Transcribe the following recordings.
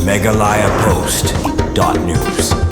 megalayapost.news.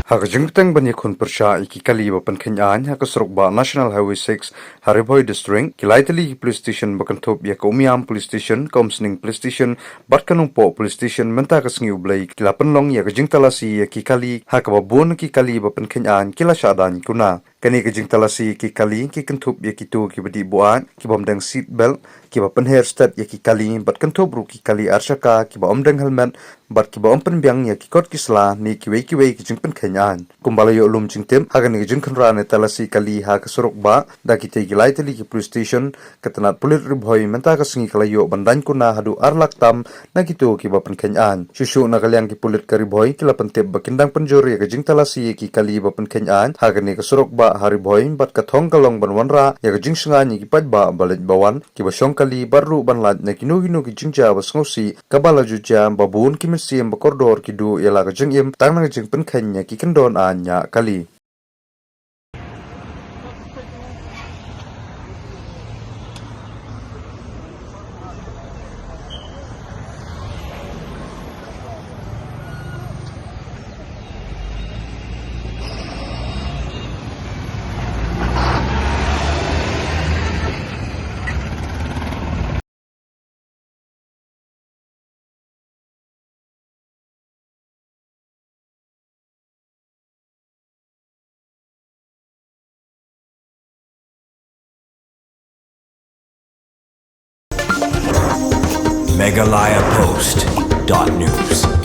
Hakajingtang bani khun persha iki kali ba pankhanyan hakasrokba National Highway 6 Hariboy District kilaitali police station bakanthop ya Komiam police station Komsning police station Barkanungpo police station menta kasngi ublai kilapanlong ya kajingtalasi ya kikali hakababun kikali ba pankhanyan kila shadan kuna kani kajingtalasi kikali kikanthop ya kitu kibadi buat kibamdang seat belt kiba panher stat ya kikali batkanthop ru kikali arshaka kiba omdang helmet bat kiba ompen biang ya kikot kisla ni kiwei kijingpen khanyan kumbalayo ulum jingtem hagan ni jingkhanra ne talasi kali ha kasurok ba da kitay gilai tali ki police station katanat pulit ribhoy menta kasingi kalayo bandan kuna hadu arlak tam na gitu kiba pen khanyan shushu na kalyang ki pulit karibhoy kila pentep bakindang penjori ya kajing talasi ki kali ba pen khanyan hagan ni kasurok ba haribhoy bat kathong kalong banwanra ya kajing sunga ni kipat ba balit bawan kiba shong kali baru banlat na kinu ki jingja basngosi kabala juja babun siem bakordor kidu yala kajeng im tang na kajeng penkhanya ki kendon anya kali megalayapost.news.